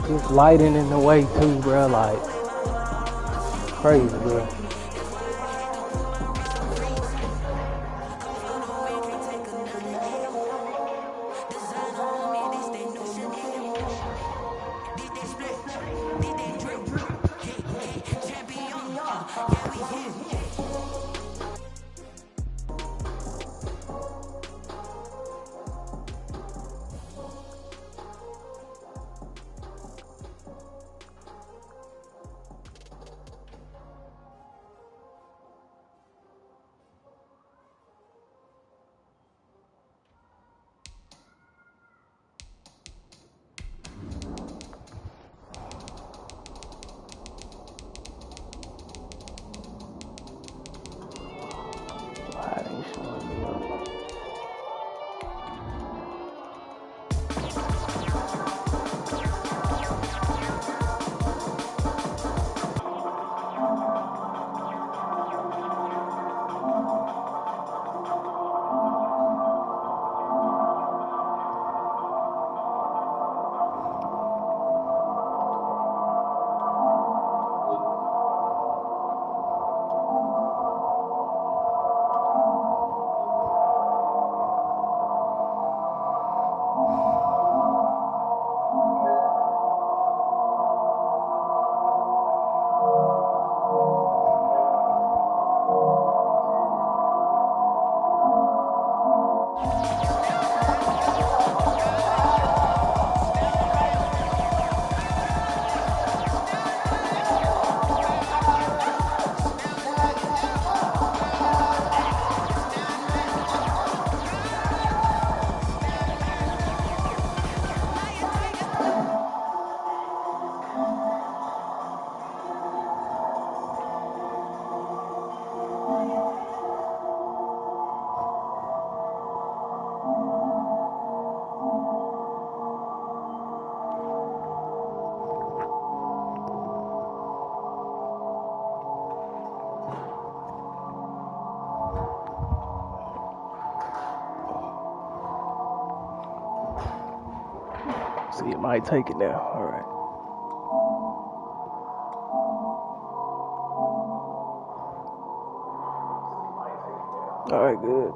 This lighting in the way too, bro. Like crazy, bro. See, it might take it now. All right. All right, good.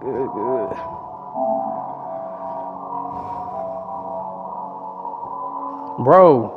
Bro.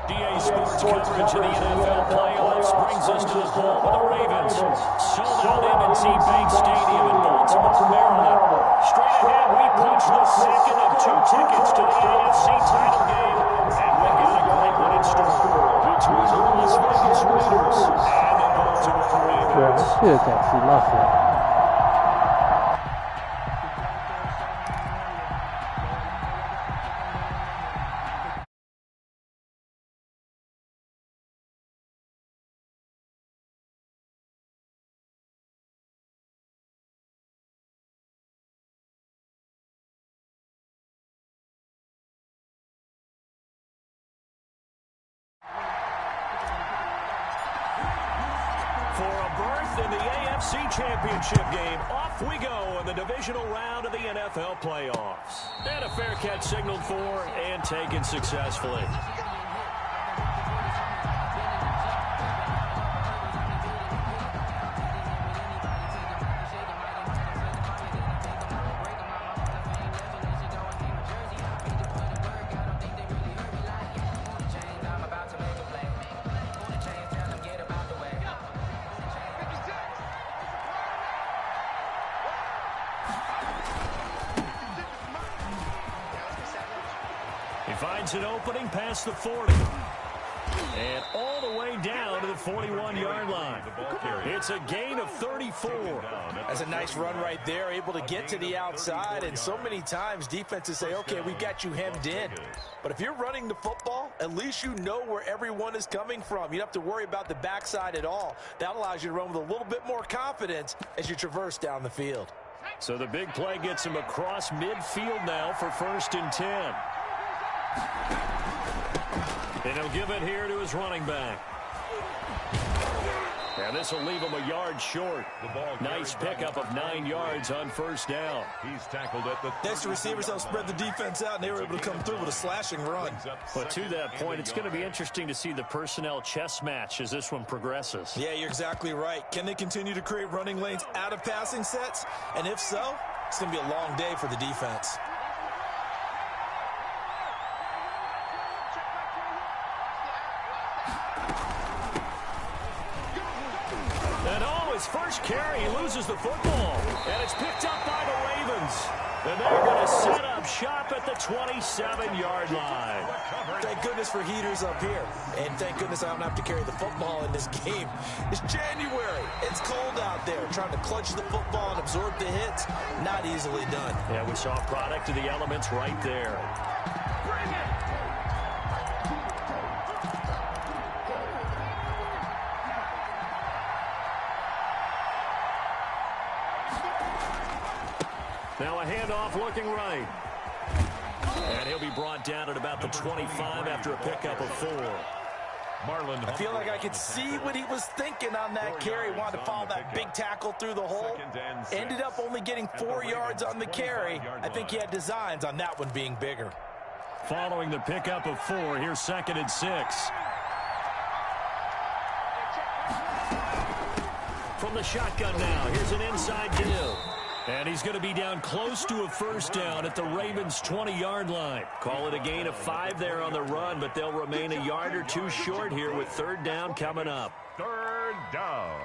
DA Sports coverage of the NFL playoffs brings us to the home of the Ravens. Sold out M&T Bank Stadium in Baltimore, Maryland. Straight ahead, we punch the second of two tickets to the AFC title game. And we got a great one in store between the Las Vegas Raiders and the Baltimore Ravens. Yeah, I still can't see myself. For a berth in the AFC Championship game, off we go in the divisional round of the NFL playoffs. And a fair catch signaled for and taken successfully. finds an opening past the 40. And all the way down to the 41-yard line. It's a gain of 34. That's a nice run right there, able to get to the outside. And so many times defenses say, okay, we've got you hemmed in. But if you're running the football, at least you know where everyone is coming from. You don't have to worry about the backside at all. That allows you to run with a little bit more confidence as you traverse down the field. So the big play gets him across midfield now for 1st and 10. And he'll give it here to his running back. And this will leave him a yard short. Nice pickup of 9 yards on 1st down. He's tackled at the Next to receivers helped spread the defense out, and they were able to come through with a slashing run. But to that point, it's going to be interesting to see the personnel chess match as this one progresses. Yeah, you're exactly right. Can they continue to create running lanes out of passing sets? And if so, it's going to be a long day for the defense. His first carry, he loses the football, and it's picked up by the Ravens. And they're going to set up shop at the 27-yard line. Thank goodness for heaters up here, and thank goodness I don't have to carry the football in this game. It's January. It's cold out there. Trying to clutch the football and absorb the hits, not easily done. Yeah, we saw a product of the elements right there. Bring it! Now a handoff looking right. And he'll be brought down at about the 25 after a pickup of 4. I feel like I could see what he was thinking on that carry. Wanted to follow that big tackle through the hole. Ended up only getting 4 yards on the carry. I think he had designs on that one being bigger. Following the pickup of 4, here's 2nd and 6. From the shotgun now, here's an inside deal. And he's going to be down close to a 1st down at the Ravens' 20-yard line. Call it a gain of 5 there on the run, but they'll remain a yard or 2 short here with 3rd down coming up. 3rd down.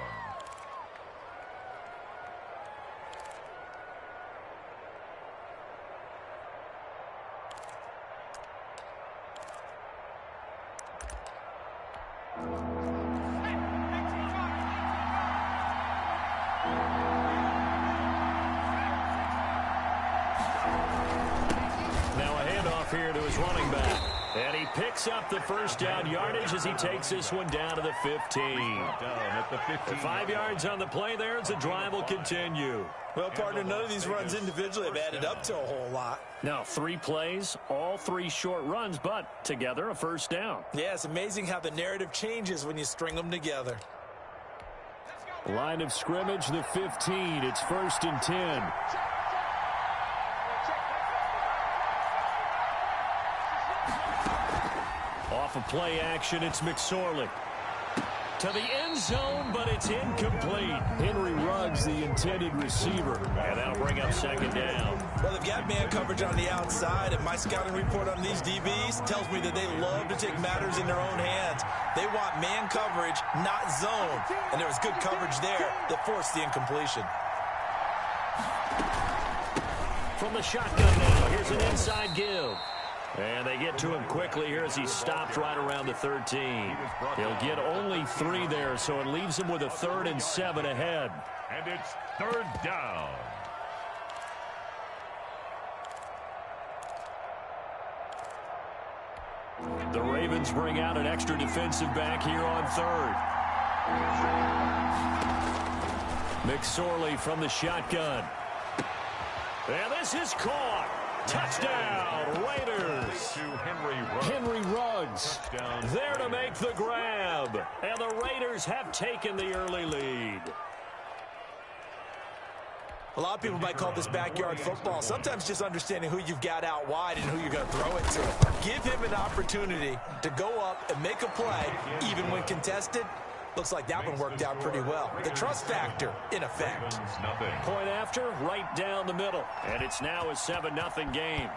Here to his running back. And he picks up the 1st down yardage as he takes this one down to the 15. Down at the 15. 5 yards on the play there as the drive will continue. Well, partner, none of these runs individually have added up to a whole lot. Now, 3 plays, all 3 short runs, but together a 1st down. Yeah, it's amazing how the narrative changes when you string them together. Line of scrimmage, the 15. It's 1st and 10. Off of play action, it's McSorley. To the end zone, but it's incomplete. Henry Ruggs, the intended receiver. And that'll bring up 2nd down. Well, they've got man coverage on the outside, and my scouting report on these DBs tells me that they love to take matters in their own hands. They want man coverage, not zone. And there was good coverage there that forced the incompletion. From the shotgun now, here's an inside give. And they get to him quickly here as he stopped right around the 13. He'll get only 3 there, so it leaves him with a 3rd and 7 ahead. And it's 3rd down. The Ravens bring out an extra defensive back here on 3rd. McSorley from the shotgun. And this is caught. Touchdown, Raiders. Henry Ruggs there to make the grab. And the Raiders have taken the early lead. A lot of people might call this backyard football. Sometimes just understanding who you've got out wide and who you're going to throw it to. Give him an opportunity to go up and make a play, even when contested. Looks like that one worked out pretty well. The trust factor in effect. Point after, right down the middle. And it's now a 7-0 game.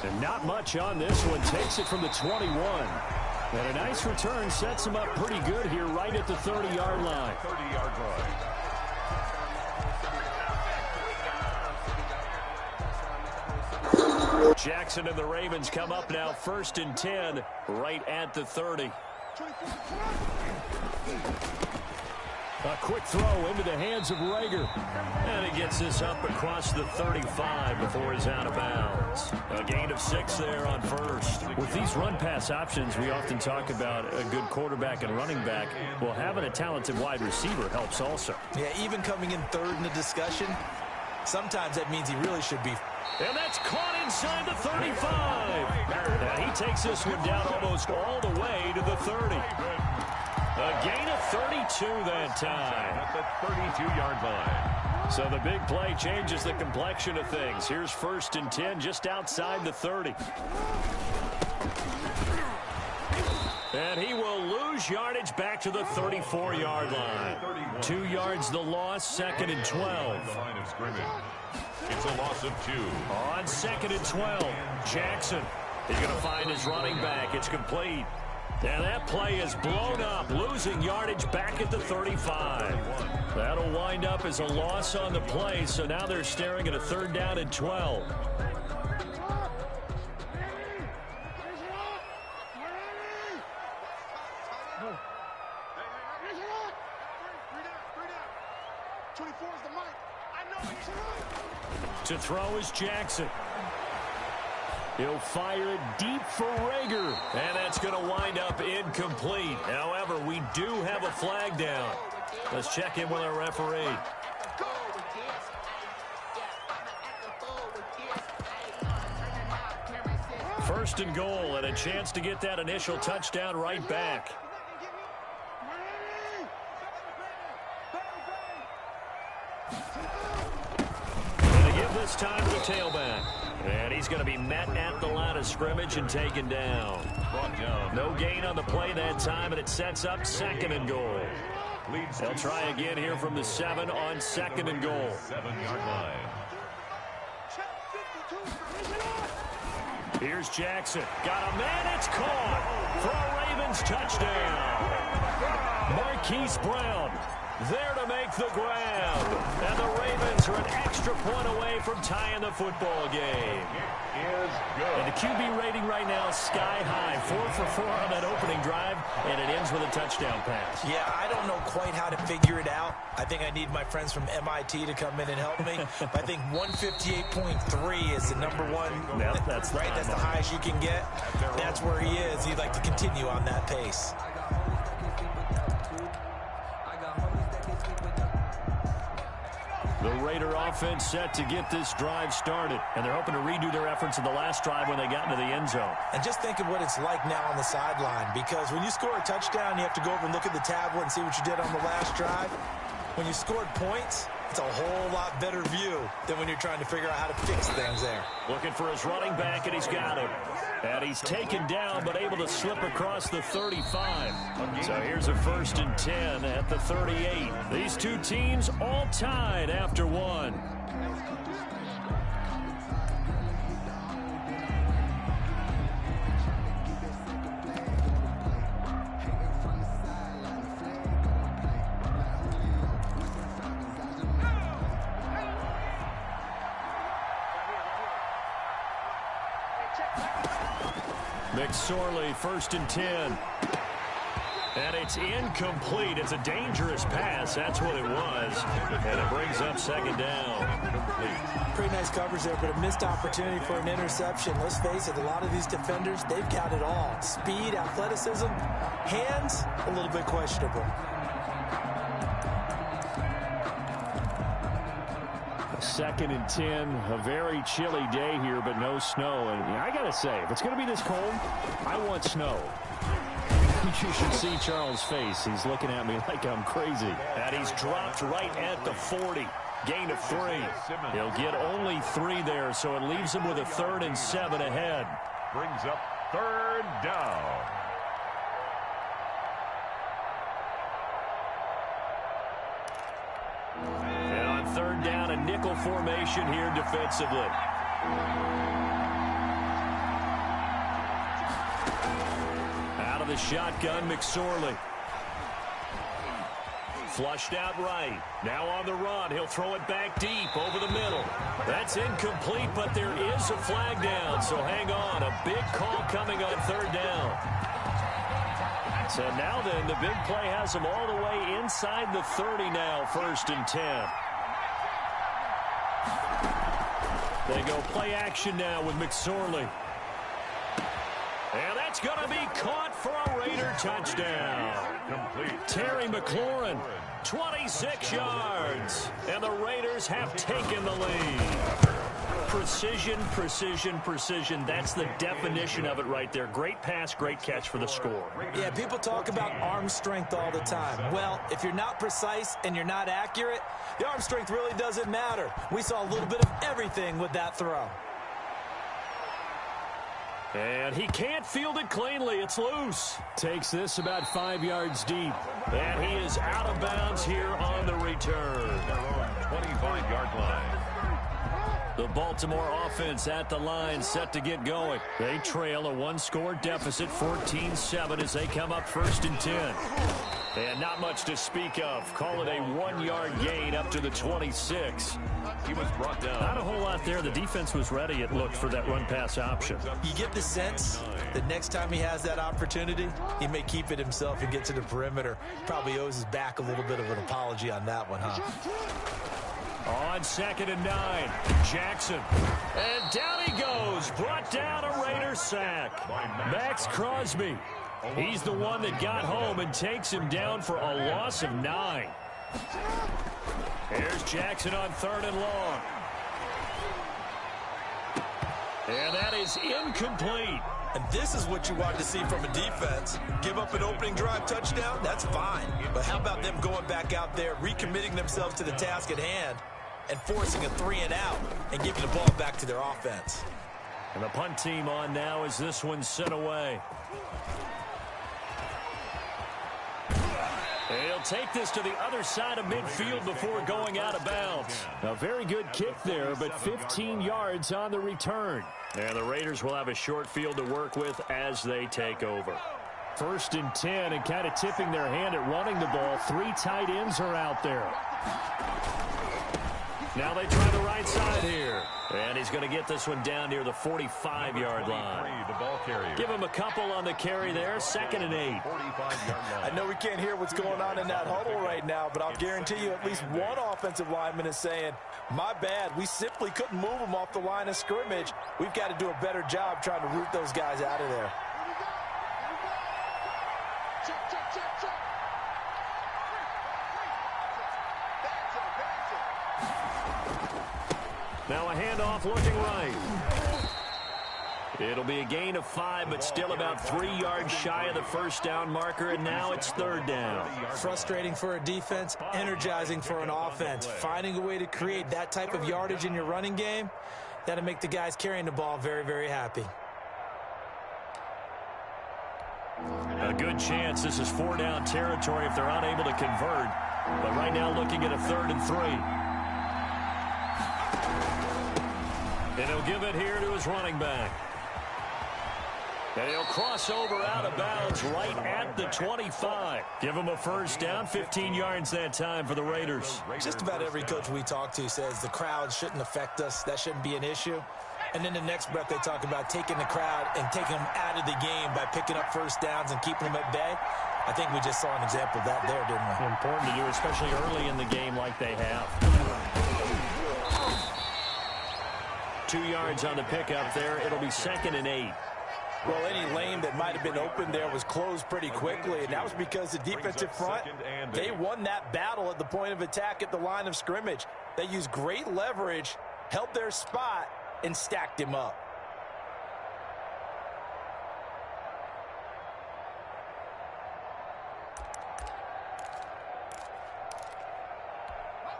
And not much on this one. Takes it from the 21. And a nice return sets him up pretty good here right at the 30-yard line. 30-yard line. Jackson and the Ravens come up now 1st and 10 right at the 30. A quick throw into the hands of Rager. And he gets this up across the 35 before he's out of bounds. A gain of 6 there on first. With these run-pass options, we often talk about a good quarterback and running back. Well, having a talented wide receiver helps also. Yeah, even coming in third in the discussion, sometimes that means he really should be. And that's caught inside the 35. And he takes this one down almost all the way to the 30. A gain of 32 that time. At the 32-yard line. So the big play changes the complexion of things. Here's 1st and 10 just outside the 30. And he will lose yardage back to the 34-yard line. 2 yards the loss, 2nd and 12. The line of scrimmage. It's a loss of 2. On 2nd and 12, Jackson. He's going to find his running back. It's complete. And that play is blown up, losing yardage back at the 35. That'll wind up as a loss on the play, so now they're staring at a 3rd down and 12. To throw is Jackson. He'll fire it deep for Rager. And that's going to wind up incomplete. However, we do have a flag down. Let's check in with our referee. First and goal, and a chance to get that initial touchdown right back. And they give this time to the tailback. And he's going to be met at the line of scrimmage and taken down. No gain on the play that time, and it sets up 2nd and goal. They'll try again here from the 7 on 2nd and goal. 7-yard line. Here's Jackson. Got a man. It's caught for a Ravens touchdown. Marquise Brown there to make the grab. And the Ravens are an extra point away from tying the football game. It is good. And the QB rating right now is sky high. 4 for 4 on that opening drive, and it ends with a touchdown pass. Yeah, I don't know quite how to figure it out. I think I need my friends from MIT to come in and help me. But I think 158.3 is the number one. Yep, that's the right. That's the highest you can get. That's where he is. He'd like to continue on that pace. The Raider offense set to get this drive started. And they're hoping to redo their efforts in the last drive when they got into the end zone. And just think of what it's like now on the sideline. Because when you score a touchdown, you have to go over and look at the tablet and see what you did on the last drive. When you scored points, it's a whole lot better view than when you're trying to figure out how to fix things there. Looking for his running back, and he's got him. And he's taken down, but able to slip across the 35. So here's a 1st and 10 at the 38. These two teams all tied after one. McSorley, 1st and 10. And it's incomplete. It's a dangerous pass. That's what it was. And it brings up 2nd down. Pretty nice coverage there, but a missed opportunity for an interception. Let's face it, a lot of these defenders, they've got it all. Speed, athleticism, hands, a little bit questionable. 2nd and 10, a very chilly day here, but no snow. And I got to say, if it's going to be this cold, I want snow. You should see Charles' face. He's looking at me like I'm crazy. And he's dropped right at the 40. Gain of 3. He'll get only 3 there, so it leaves him with a 3rd and 7 ahead. Brings up 3rd down. And on 3rd down, a nickel formation here defensively. Out of the shotgun, McSorley. Flushed out right. Now on the run. He'll throw it back deep over the middle. That's incomplete, but there is a flag down. So hang on. A big call coming on third down. So now then, the big play has them all the way inside the 30 now, 1st and 10. They go play action now with McSorley. And that's going to be caught for a Raider touchdown. Complete. Terry McLaurin, 26 yards. And the Raiders have taken the lead. Precision, precision, precision. That's the definition of it right there. Great pass, great catch for the score. Yeah, people talk about arm strength all the time. Well, if you're not precise and you're not accurate, the arm strength really doesn't matter. We saw a little bit of everything with that throw. And he can't field it cleanly. It's loose. Takes this about 5 yards deep. And he is out of bounds here on the return. 25-yard line. The Baltimore offense at the line, set to get going. They trail a one-score deficit, 14-7, as they come up 1st and 10. And not much to speak of. Call it a 1-yard gain up to the 26. He was brought down. Not a whole lot there. The defense was ready, it looked, for that run-pass option. You get the sense that next time he has that opportunity, he may keep it himself and get to the perimeter. Probably owes his back a little bit of an apology on that one, huh? On 2nd and 9, Jackson. And down he goes. Brought down a Raider sack. Max Crosby. He's the one that got home and takes him down for a loss of 9. Here's Jackson on 3rd and long. And that is incomplete. And this is what you want to see from a defense. Give up an opening drive touchdown, that's fine. But how about them going back out there, recommitting themselves to the task at hand, and forcing a 3-and-out and giving the ball back to their offense. And the punt team on now as this one's sent away. He'll take this to the other side of midfield before going out of bounds. A very good kick there, but 15 yards on the return. And the Raiders will have a short field to work with as they take over. 1st and 10, and kind of tipping their hand at running the ball. 3 tight ends are out there. Now they try the right side here. And he's going to get this one down near the 45-yard line. The ball carrier. Give him a couple on the carry there. 2nd and 8. 45-yard line. I know we can't hear what's going on in that huddle right now, but I'll guarantee you at least one offensive lineman is saying, my bad, we simply couldn't move them off the line of scrimmage. We've got to do a better job trying to root those guys out of there. Now a handoff looking right. It'll be a gain of 5, but still about 3 yards shy of the first down marker, and now it's 3rd down. Frustrating for a defense, energizing for an offense. Finding a way to create that type of yardage in your running game, that'll make the guys carrying the ball very, very happy. A good chance this is 4-down territory if they're unable to convert, but right now looking at a 3rd and 3. And he'll give it here to his running back. And he'll cross over out of bounds right at the 25. Give him a first down, 15 yards that time for the Raiders. Just about every coach we talk to says the crowd shouldn't affect us. That shouldn't be an issue. And then the next breath they talk about taking the crowd and taking them out of the game by picking up first downs and keeping them at bay. I think we just saw an example of that there, didn't we? Important to do, especially early in the game like they have. 2 yards on the pickup there. It'll be 2nd and 8. Well, any lane that might have been open there was closed pretty quickly, and that was because the defensive front, they won that battle at the point of attack at the line of scrimmage. They used great leverage, held their spot, and stacked him up.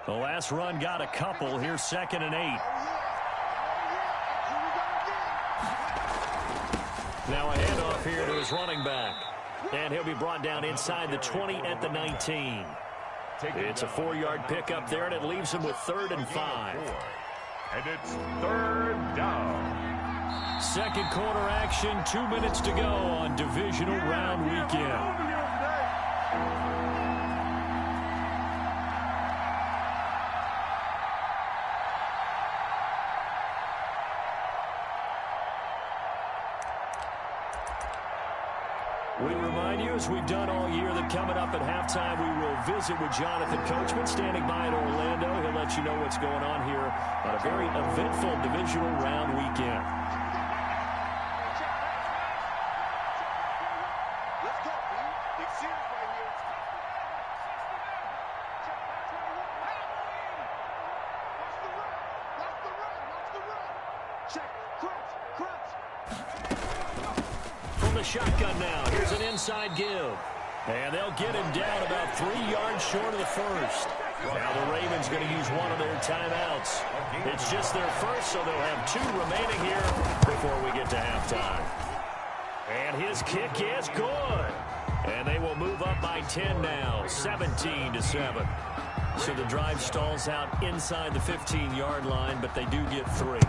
The last run got a couple. Here's 2nd and 8. Now a handoff here to his running back. And he'll be brought down inside the 20 at the 19. It's a 4-yard pickup there, and it leaves him with 3rd and 5. And it's 3rd down. Second quarter action, 2 minutes to go on divisional round weekend. remind you, as we've done all year, that coming up at halftime, we will visit with Jonathan Coachman, standing by in Orlando. He'll let you know what's going on here on a very eventful divisional round weekend. Shotgun now. Here's an inside give. And they'll get him down about 3 yards short of the first. Now the Ravens going to use one of their timeouts. It's just their first, so they'll have 2 remaining here before we get to halftime. And his kick is good. And they will move up by 10 now, 17-7. So the drive stalls out inside the 15-yard line, but they do get 3.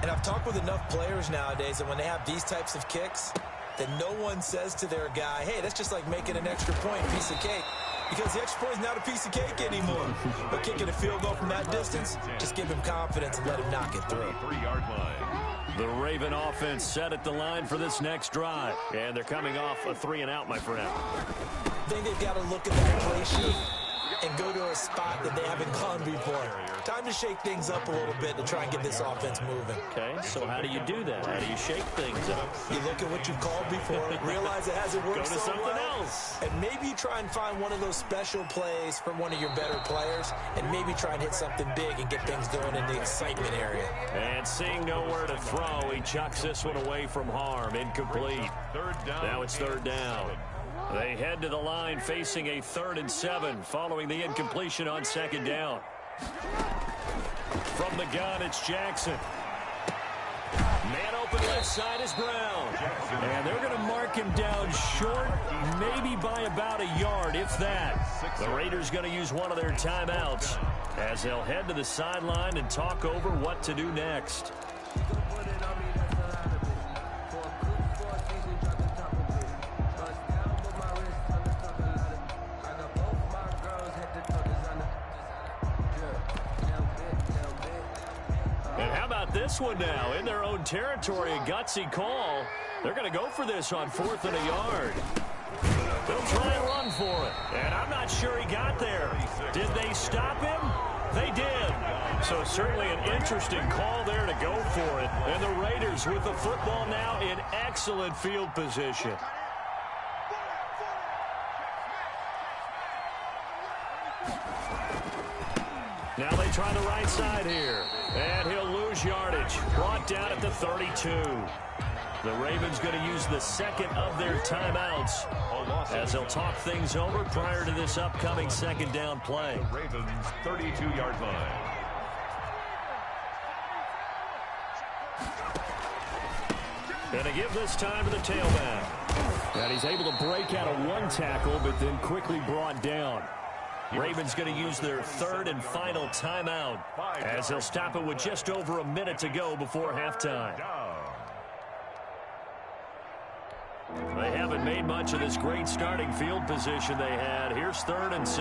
And I've talked with enough players nowadays that when they have these types of kicks, that no one says to their guy, hey, that's just like making an extra point, piece of cake. Because the extra point is not a piece of cake anymore. But kicking a field goal from that distance, just give him confidence and let him knock it through. 3-yard line. The Raven offense set at the line for this next drive. And they're coming off a 3-and-out, my friend. I think they've got to look at that play sheet and go to a spot that they haven't gone before. Time to shake things up a little bit to try and get this offense moving. Okay, so how do you do that? How do you shake things up? You look at what you've called before, realize it hasn't worked Go to so something well, else. and maybe you try and find one of those special plays from one of your better players, and maybe try and hit something big and get things going in the excitement area. And seeing nowhere to throw, he chucks this one away from harm. Incomplete. Now it's 3rd down. They head to the line facing a 3rd and 7 following the incompletion on 2nd down. From the gun, it's Jackson. Man open left side is Brown. And they're going to mark him down short, maybe by about a yard, if that. The Raiders going to use one of their timeouts as they'll head to the sideline and talk over what to do next. This one now in their own territory, a gutsy call. They're going to go for this on 4th and a yard. They'll try and run for it. And I'm not sure he got there. Did they stop him? They did. So certainly an interesting call there to go for it. And the Raiders with the football now in excellent field position. Now they try the right side here. And he'll lose yardage. Brought down at the 32. The Ravens going to use the 2nd of their timeouts as they'll talk things over prior to this upcoming 2nd down play. The Ravens 32-yard line. Going to give this time to the tailback. And he's able to break out of 1 tackle, but then quickly brought down. Ravens going to use their 3rd and final timeout as they'll stop it with just over a minute to go before halftime. They haven't made much of this great starting field position they had. Here's 3rd and 6.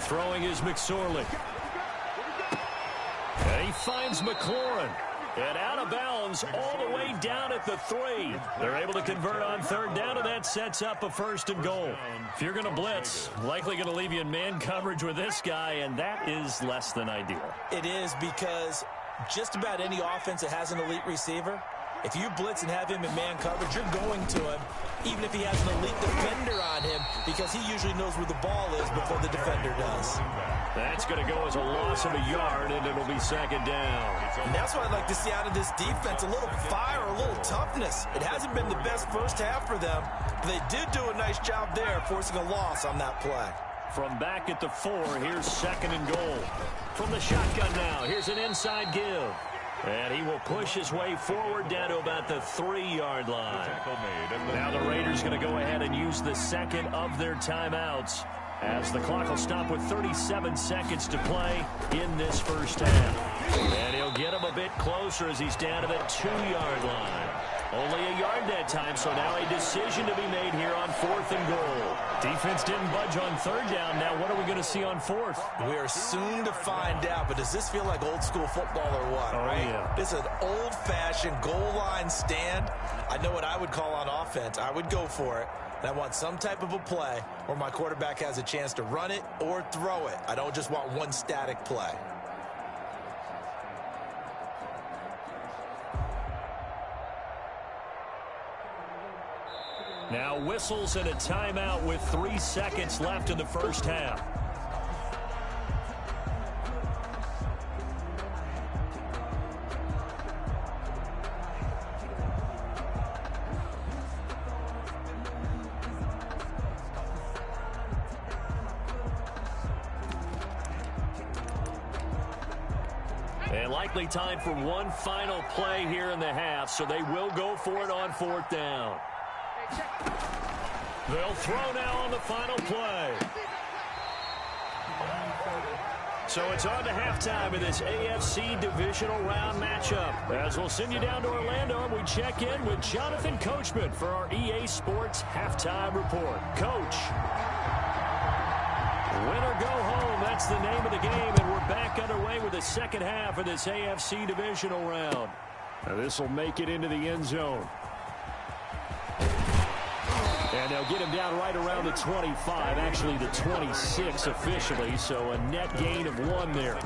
Throwing is McSorley. And he finds McLaurin. And out of bounds all the way down at the 3. They're able to convert on 3rd down, and that sets up a 1st and goal. If you're going to blitz, likely going to leave you in man coverage with this guy, and that is less than ideal. It is, because just about any offense that has an elite receiver, if you blitz and have him in man coverage, you're going to him, even if he has an elite defender on him, because he usually knows where the ball is before the defender does. That's going to go as a loss of a yard, and it'll be 2nd down. And that's what I'd like to see out of this defense, a little fire, a little toughness. It hasn't been the best first half for them, but they did do a nice job there, forcing a loss on that play. From back at the 4, here's 2nd and goal. From the shotgun now, here's an inside give. And he will push his way forward down to about the 3-yard line. Now the Raiders going to go ahead and use the 2nd of their timeouts as the clock will stop with 37 seconds to play in this first half. And he'll get him a bit closer as he's down to the 2-yard line. Only a yard that time, so now a decision to be made here on 4th and goal. Defense didn't budge on 3rd down. Now what are we going to see on 4th? We are soon to find out, but does this feel like old school football or what, right? Yeah. This is an old-fashioned goal line stand. I know what I would call on offense. I would go for it. And I want some type of a play where my quarterback has a chance to run it or throw it. I don't just want one static play. Now whistles and a timeout with 3 seconds left in the first half. And likely time for one final play here in the half, so they will go for it on 4th down. They'll throw now on the final play. So it's on to halftime in this AFC divisional round matchup. As we'll send you down to Orlando, and we check in with Jonathan Coachman for our EA Sports Halftime Report. Coach. Win or go home, that's the name of the game, and we're back underway with the second half of this AFC divisional round. Now this will make it into the end zone. And they'll get him down right around the 25, actually the 26 officially, so a net gain of 1 there.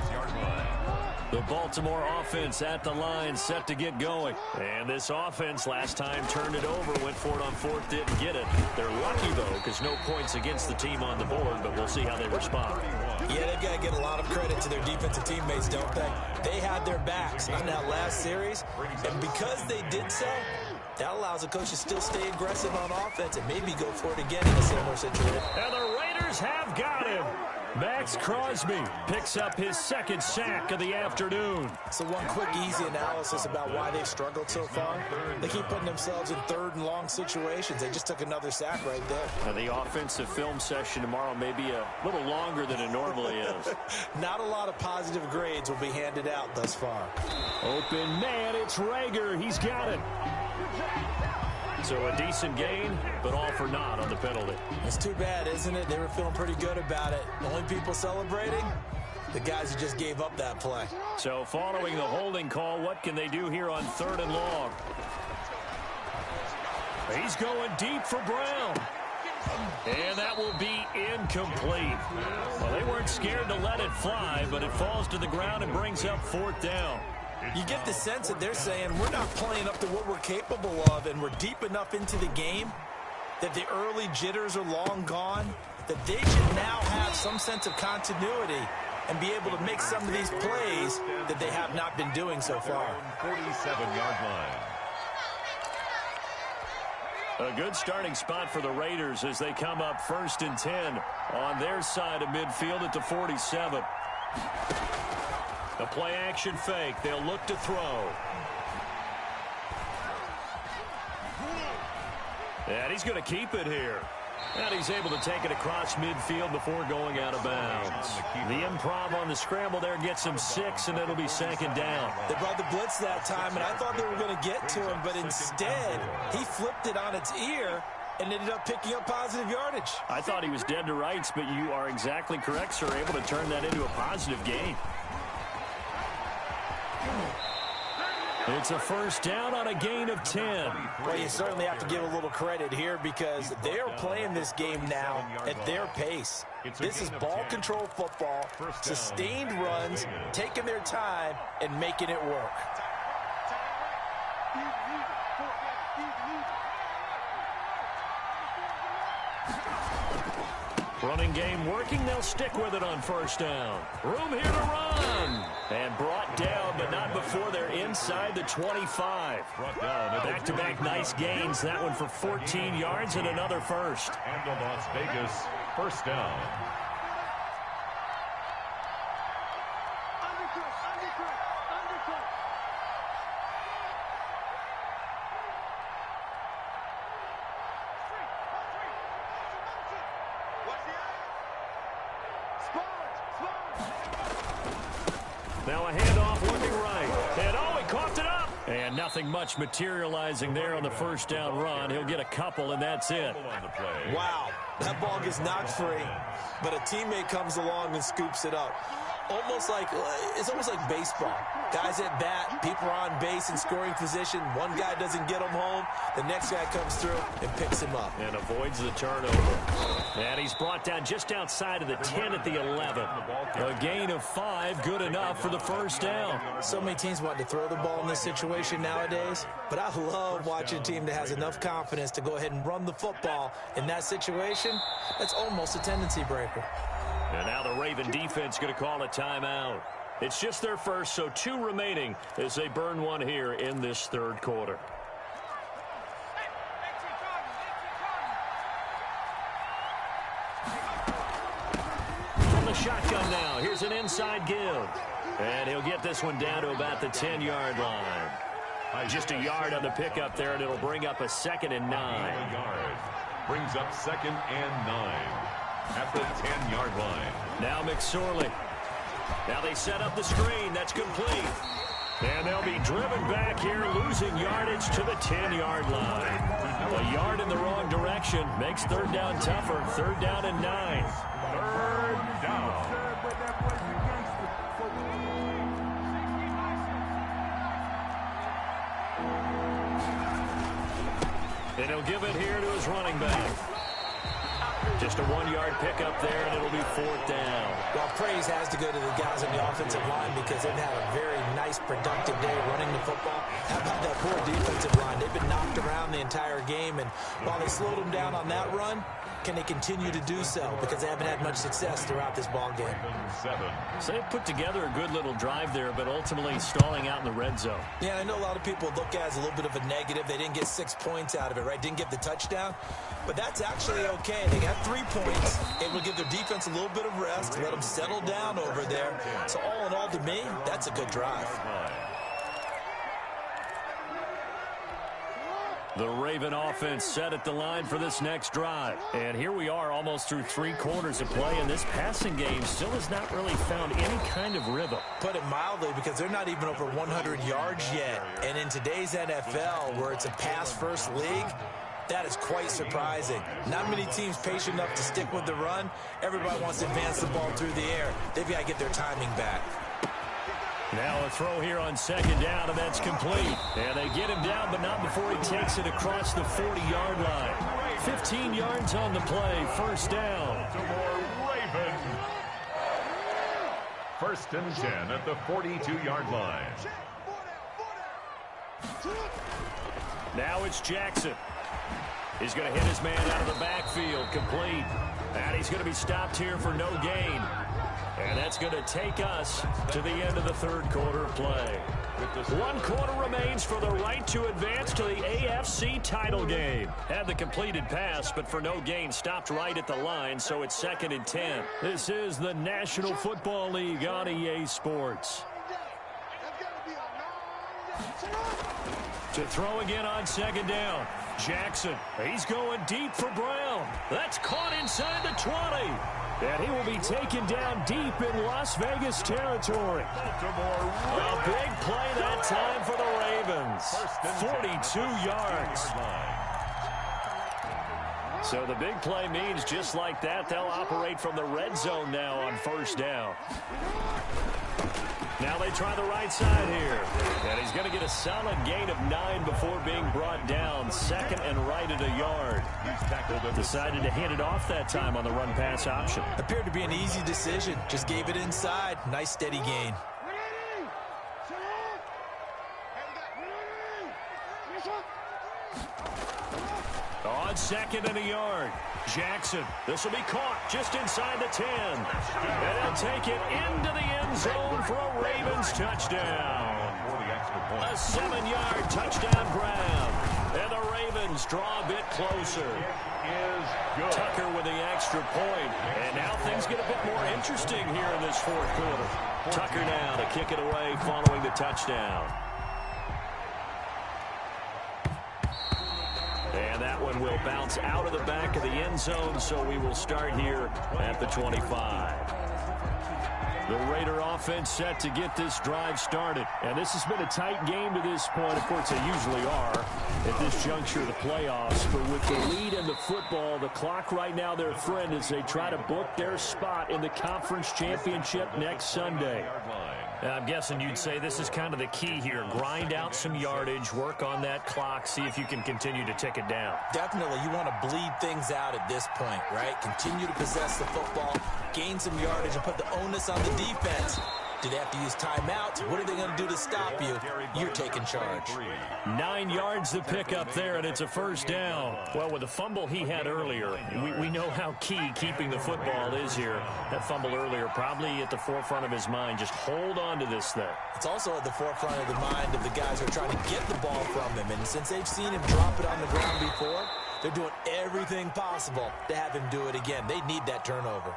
The Baltimore offense at the line, set to get going. And this offense last time turned it over, went for it on 4th, didn't get it. They're lucky, though, because no points against the team on the board, but we'll see how they respond. Yeah, they've got to get a lot of credit to their defensive teammates, don't they? They had their backs on that last series, and because they did so, that allows the coach to still stay aggressive on offense and maybe go for it again in a similar situation. And the Raiders have got him. Max Crosby picks up his 2nd sack of the afternoon. So one quick, easy analysis about why they've struggled so far. They keep putting themselves in 3rd and long situations. They just took another sack right there. And the offensive film session tomorrow may be a little longer than it normally is. Not a lot of positive grades will be handed out thus far. Open man, it's Rager. He's got it. So a decent gain, but all for naught on the penalty. It's too bad, isn't it? They were feeling pretty good about it. The only people celebrating, the guys who just gave up that play. So following the holding call, what can they do here on 3rd and long? He's going deep for Brown. And that will be incomplete. Well, they weren't scared to let it fly, but it falls to the ground and brings up 4th down. You get the sense that they're saying we're not playing up to what we're capable of, and we're deep enough into the game that the early jitters are long gone, that they should now have some sense of continuity and be able to make some of these plays that they have not been doing so far. 47-yard line. A good starting spot for the Raiders as they come up 1st and 10 on their side of midfield at the 47. A play-action fake. They'll look to throw. And he's going to keep it here. And he's able to take it across midfield before going out of bounds. The improv on the scramble there gets him 6, and it'll be 2nd down. They brought the blitz that time, and I thought they were going to get to him, but instead he flipped it on its ear and ended up picking up positive yardage. I thought he was dead to rights, but you are exactly correct, sir. Able to turn that into a positive gain. It's a 1st down on a gain of 10. Well, you certainly have to give a little credit here because they're playing this game now at their pace. This is ball control football, sustained runs, taking their time and making it work. Running game working. They'll stick with it on 1st down. Room here to run. And brought down, but not before they're inside the 25. Back-to-back nice gains. That one for 14 yards and another 1st. And the Las Vegas 1st down. Now a handoff looking right. And oh, he coughed it up. And And nothing much materializing there on the first down run. He'll get a couple, and that's it. Wow, that ball gets knocked free, but a teammate comes along and scoops it up. It's almost like baseball. Guys at bat, people are on base in scoring position. One guy doesn't get him home. The next guy comes through and picks him up. And avoids the turnover. And he's brought down just outside of the 10 at the 11. A gain of 5, good enough for the first down. So many teams want to throw the ball in this situation nowadays, but I love watching a team that has enough confidence to go ahead and run the football in that situation. That's almost a tendency breaker. And now the Raven defense going to call a timeout. It's just their first, so 2 remaining as they burn one here in this third quarter. From the shotgun now, here's an inside give. And he'll get this one down to about the 10-yard line. Just a yard on the pickup there, and it'll bring up a 2nd and 9. Brings up 2nd and 9. At the 10-yard line. Now McSorley. Now they set up the screen. That's complete. And they'll be driven back here, losing yardage to the 10-yard line. A yard in the wrong direction makes third down tougher. 3rd down and 9. 3rd down. And he'll give it here to his running back. Just a 1-yard pickup there, and it'll be 4th down. Well, praise has to go to the guys on the offensive line because they've had a very nice, productive day running the football. How about that poor defensive line? They've been knocked around the entire game, and while they slowed them down on that run, can they continue to do so? Because they haven't had much success throughout this ball game. So they put together a good little drive there, but ultimately stalling out in the red zone. Yeah, I know a lot of people look at it as a little bit of a negative. They didn't get 6 points out of it, right? Didn't get the touchdown. But that's actually okay. They got 3 points. It will give their defense a little bit of rest, let them settle down over there. So all in all, to me, that's a good drive. The Raven offense set at the line for this next drive. And here we are almost through 3 quarters of play, and this passing game still has not really found any kind of rhythm. Put it mildly, because they're not even over 100 yards yet. And in today's NFL, where it's a pass-first league, that is quite surprising. Not many teams patient enough to stick with the run. Everybody wants to advance the ball through the air. They've got to get their timing back. Now a throw here on 2nd down, and that's complete. And they get him down, but not before he takes it across the 40-yard line. 15 yards on the play, 1st down. Raven. 1st and 10 at the 42-yard line. Now it's Jackson. He's going to hit his man out of the backfield, complete. And he's going to be stopped here for no gain. And that's going to take us to the end of the 3rd quarter play. 1 quarter remains for the right to advance to the AFC title game. Had the completed pass, but for no gain, stopped right at the line, so it's 2nd and 10. This is the National Football League on EA Sports. To throw again on 2nd down. Jackson, he's going deep for Brown. That's caught inside the 20. And he will be taken down deep in Las Vegas territory. A big play that time for the Ravens. 42 yards. So the big play means just like that, they'll operate from the red zone now on 1st down. Now they try the right side here. And he's going to get a solid gain of 9 before being brought down. 2nd and right at a yard. Decided to hand it off that time on the run-pass option. Appeared to be an easy decision. Just gave it inside. Nice steady gain. On 2nd and a yard. Jackson, this will be caught just inside the 10. And he'll take it into the end zone for a Ravens touchdown. A 7-yard touchdown grab. And the Ravens draw a bit closer. Tucker with the extra point. And now things get a bit more interesting here in this 4th quarter. Tucker now to kick it away following the touchdown. And that one will bounce out of the back of the end zone, so we will start here at the 25. The Raider offense set to get this drive started. And this has been a tight game to this point. Of course, they usually are at this juncture of the playoffs. But with the lead in the football, the clock right now their friend as they try to book their spot in the conference championship next Sunday. I'm guessing you'd say this is kind of the key here. Grind out some yardage, work on that clock, see if you can continue to tick it down. Definitely, you want to bleed things out at this point, right? Continue to possess the football, gain some yardage, and put the onus on the defense. Do they have to use timeouts? What are they going to do to stop you? You're taking charge. 9 yards to pick up there, and it's a first down. Well, with the fumble he had earlier, we know how key keeping the football is here. That fumble earlier probably at the forefront of his mind. Just hold on to this thing. It's also at the forefront of the mind of the guys who are trying to get the ball from him. And since they've seen him drop it on the ground before, they're doing everything possible to have him do it again. They need that turnover.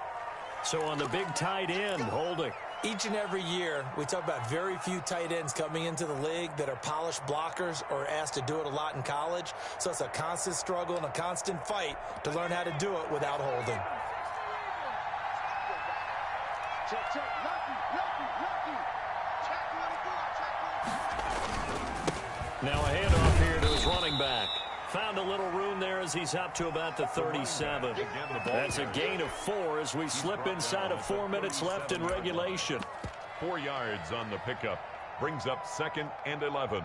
So on the big tight end, holding. Each and every year, we talk about very few tight ends coming into the league that are polished blockers or asked to do it a lot in college. So it's a constant struggle and a constant fight to learn how to do it without holding. Now a handoff here to his running back. Found a little room there as he's up to about the 37. That's a gain of 4 as we slip inside of 4 minutes left in regulation. 4 yards on the pickup. Brings up 2nd and 11.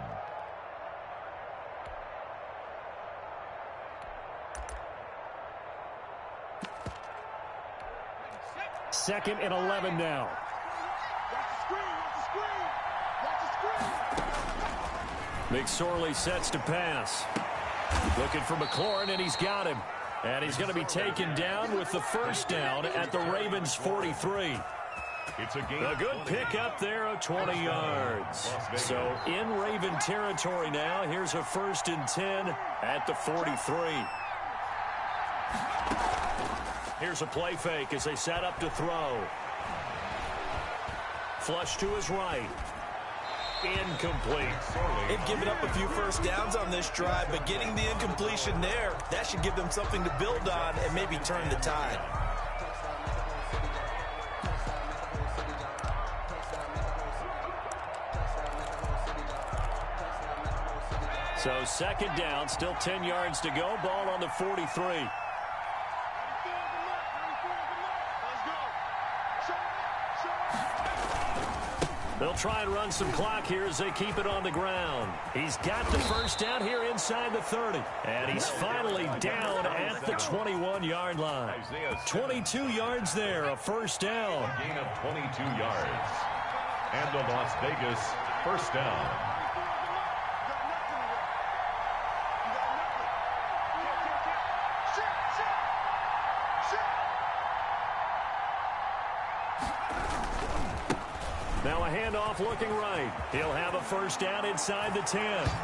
Second and 11 now. McSorley sets to pass. Looking for McLaurin, and he's got him. And he's going to be taken down with the first down at the Ravens' 43. It's a good pickup there of 20 yards. So in Raven territory now. Here's a 1st and 10 at the 43. Here's a play fake as they set up to throw. Flush to his right. Incomplete. They've given up a few first downs on this drive, but getting the incompletion there, that should give them something to build on and maybe turn the tide. So 2nd down, still 10 yards to go. Ball on the 43. They'll try and run some clock here as they keep it on the ground. He's got the first down here inside the 30. And he's finally down at the 21-yard line. 22 yards there, a first down. A gain of 22 yards. And the Las Vegas first down. Now a handoff looking right. He'll have a first down inside the 10.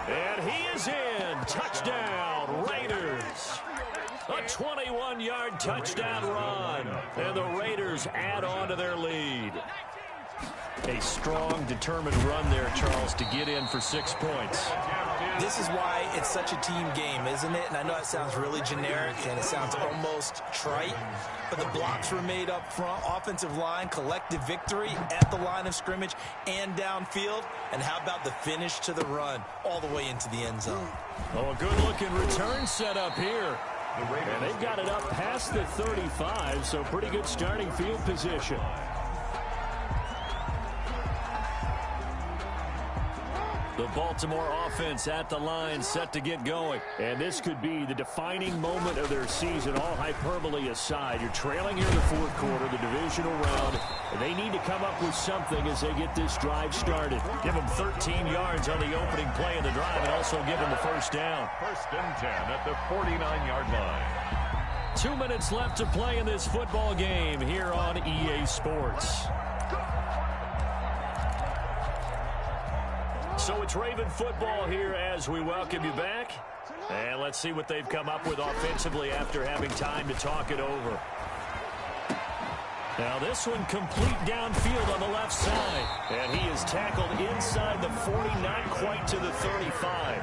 And he is in. Touchdown, Raiders. A 21-yard touchdown run. And the Raiders add on to their lead. A strong, determined run there, Charles, to get in for 6 points. This is why it's such a team game, isn't it? And I know it sounds really generic and it sounds almost trite, but the blocks were made up front, offensive line, collective victory at the line of scrimmage and downfield. And how about the finish to the run all the way into the end zone? Oh, a good-looking return set up here. And they've got it up past the 35, so pretty good starting field position. The Baltimore offense at the line set to get going. And this could be the defining moment of their season, all hyperbole aside. You're trailing here in the 4th quarter, the divisional round, and they need to come up with something as they get this drive started. Give them 13 yards on the opening play of the drive and also give them the first down. 1st and 10 at the 49-yard line. 2 minutes left to play in this football game here on EA Sports. So it's Raven football here as we welcome you back. And let's see what they've come up with offensively after having time to talk it over. Now this one complete downfield on the left side. And he is tackled inside the 40, not quite to the 35.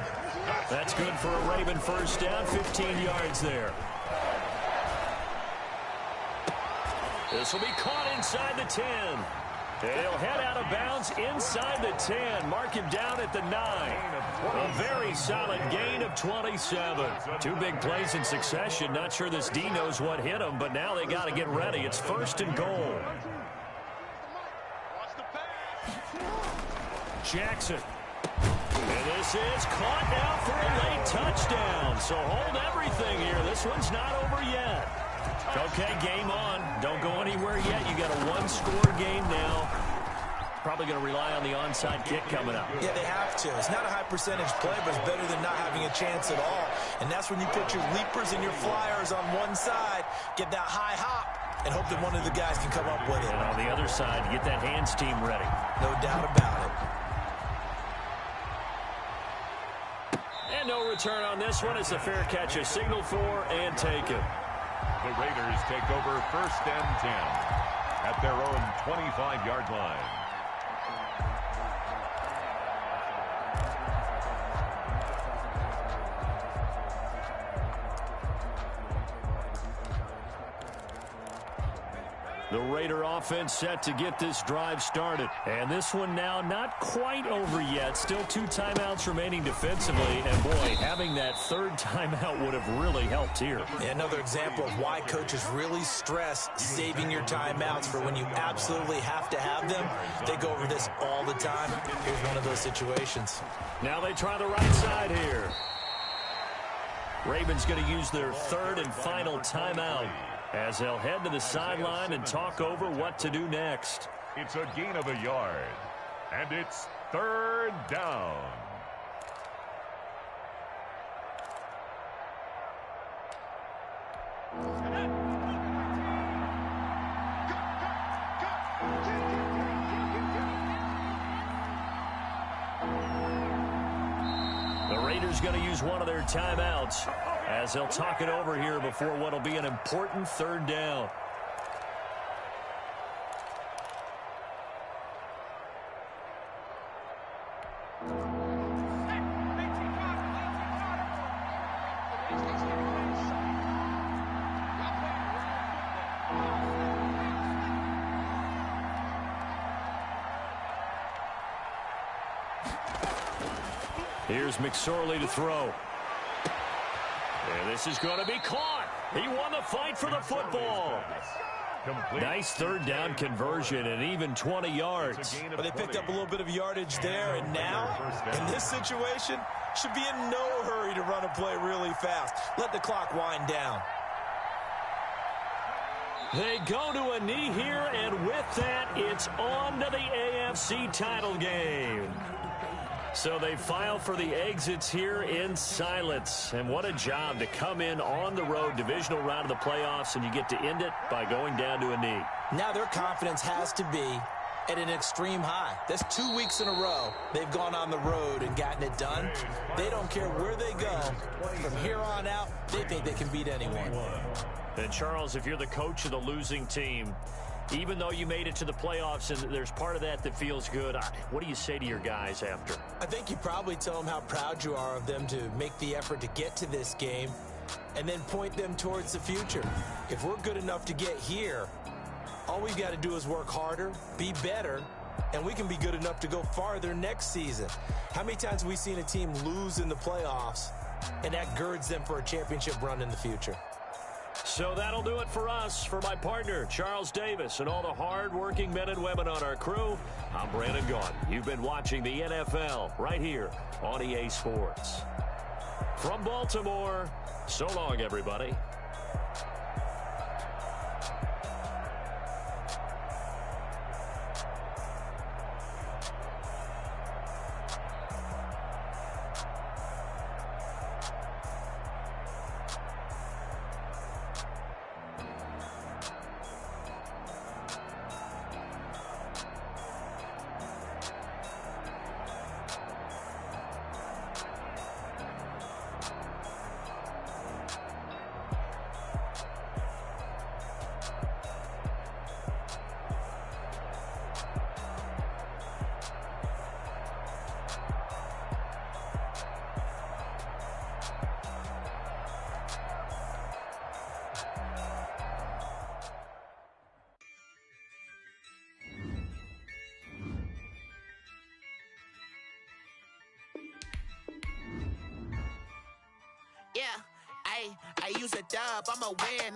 That's good for a Raven first down, 15 yards there. This will be caught inside the 10. He'll head out of bounds inside the 10. Mark him down at the 9. A very solid gain of 27. Two big plays in succession. Not sure this D knows what hit him, but now they got to get ready. It's 1st and goal. Jackson. And this is caught now for a late touchdown. So hold everything here. This one's not over yet. Okay, game on. Don't go anywhere yet. You got a one-score game now. Probably going to rely on the onside kick coming up. Yeah, they have to. It's not a high-percentage play, but it's better than not having a chance at all. And that's when you put your leapers and your flyers on one side, get that high hop, and hope that one of the guys can come up with it. And on the other side, get that hands team ready. No doubt about it. And no return on this one. It's a fair catch, a signal for, and take it. The Raiders take over 1st and 10 at their own 25-yard line. The Raider offense set to get this drive started. And this one now not quite over yet. Still 2 timeouts remaining defensively. And, boy, having that 3rd timeout would have really helped here. Another example of why coaches really stress saving your timeouts for when you absolutely have to have them. They go over this all the time. Here's one of those situations. Now they try the right side here. Ravens going to use their 3rd and final timeout, as they'll head to the sideline and talk over what to do next. It's a gain of a yard, and it's 3rd down. The Raiders going to use one of their timeouts, as they'll talk it over here before what will be an important 3rd down. Here's McSorley to throw. And this is going to be caught. He won the fight for the football. Complete. Nice 3rd down conversion and even 20 yards. But they picked up a little bit of yardage there, and now, in this situation, should be in no hurry to run a play really fast. Let the clock wind down. They go to a knee here, and with that, it's on to the AFC title game. So they file for the exits here in silence. And what a job to come in on the road, divisional round of the playoffs, and you get to end it by going down to a knee. Now their confidence has to be at an extreme high. That's 2 weeks in a row they've gone on the road and gotten it done. They don't care where they go. From here on out, they think they can beat anyone. And Charles, if you're the coach of the losing team, even though you made it to the playoffs and there's part of that that feels good, what do you say to your guys after? I think you probably tell them how proud you are of them to make the effort to get to this game and then point them towards the future. If we're good enough to get here, all we've got to do is work harder, be better, and we can be good enough to go farther next season. How many times have we seen a team lose in the playoffs, and that girds them for a championship run in the future? So that'll do it for us. For my partner, Charles Davis, and all the hard-working men and women on our crew, I'm Brandon Gaudin. You've been watching the NFL right here on EA Sports. From Baltimore, so long, everybody. I use a dub, I'ma win.